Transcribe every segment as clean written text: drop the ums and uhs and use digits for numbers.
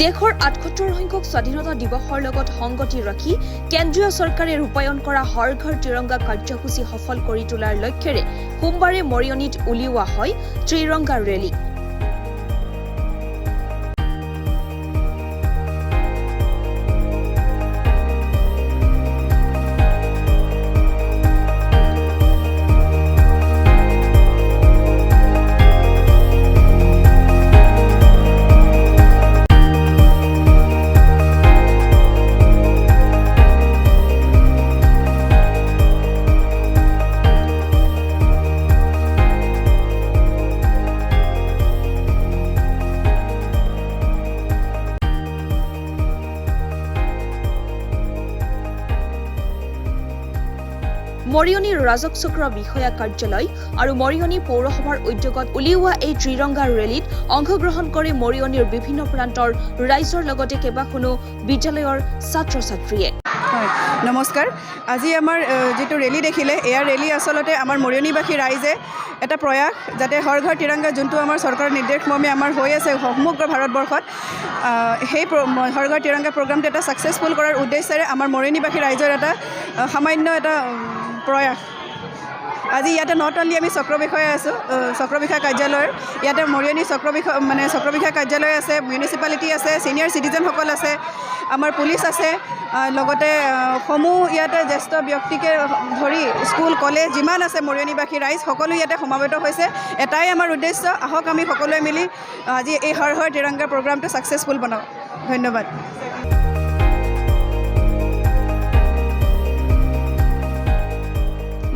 দেশৰ ৭৮ সংখ্যক স্বাধীনতা দিৱসৰ লগত সংগতি ৰাখি কেন্দ্ৰীয় চৰকাৰে ৰূপায়ণ কৰা হৰ ঘৰ ত্ৰিৰংগা কাৰ্যসূচী সফল কৰি তোলাৰ লক্ষ্যৰে সোমবাৰে মৰিয়নীত উলিওৱা হয় ত্ৰিৰংগা ৰেলী। মৰিয়নী ৰাজক চক্ৰ বিষয়া কাৰ্যালয় আৰু মৰিয়নী পৌৰসভাৰ উদ্যোগত উলিওৱা এই ত্ৰিৰংগা ৰেলীত অংশগ্ৰহণ কৰি মৰিয়নীৰ বিভিন্ন প্ৰান্তৰ ৰাইজৰ লগতে কেইবাখনো বিদ্যালয়ৰ ছাত্ৰ-ছাত্ৰীয়ে। নমস্কাৰ, আজি আমাৰ যেটো ৰেলী দেখিলে এয়া ৰেলী আসলতে আমাৰ মৰিয়নীবাসী ৰাইজে এটা প্ৰয়াস যাতে হৰ ঘৰ ত্ৰিৰংগা যোনটো আমাৰ চৰকাৰৰ নিৰ্দেশ মৰ্মে আমাৰ হৈ আছে সমগ্ৰ ভাৰতবৰ্ষত সেই হৰ ঘৰ ত্ৰিৰংগা প্ৰগ্ৰামটো এটা সাকসেসফুল কৰাৰ উদ্দেশ্যেৰে আমাৰ মৰিয়নীবাসী ৰাইজৰ এটা সামান্য এটা প্ৰয়াস। আজি ইয়াতে নট অনলি আমি চক্ৰ বিষয়ে আছোঁ, চক্ৰ বিষয়া কাৰ্যালয়ৰ ইয়াতে মৰিয়নী চক্ৰ বিষয়া কাৰ্যালয় আছে, মিউনিচিপালিটি আছে, সিনিয়ৰ চিটিজেনসকল আছে, আমাৰ পুলিচ আছে, লগতে সমূহ ইয়াতে জ্যেষ্ঠ ব্যক্তিকে ধৰি স্কুল কলেজ যিমান আছে মৰিয়নীবাসী ৰাইজ সকলো ইয়াতে সমাবেত হৈছে। এটাই আমাৰ উদ্দেশ্য, আহক আমি সকলোৱে মিলি আজি এই হৰ ঘৰ ত্ৰিৰংগা প্ৰগ্ৰামটো ছাকসেছফুল বনাওঁ। ধন্যবাদ।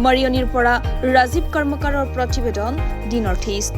মৰিয়নীৰ পৰা ৰাজীৱ কৰ্মকাৰৰ প্ৰতিবেদন, দি নৰ্থ ইষ্ট।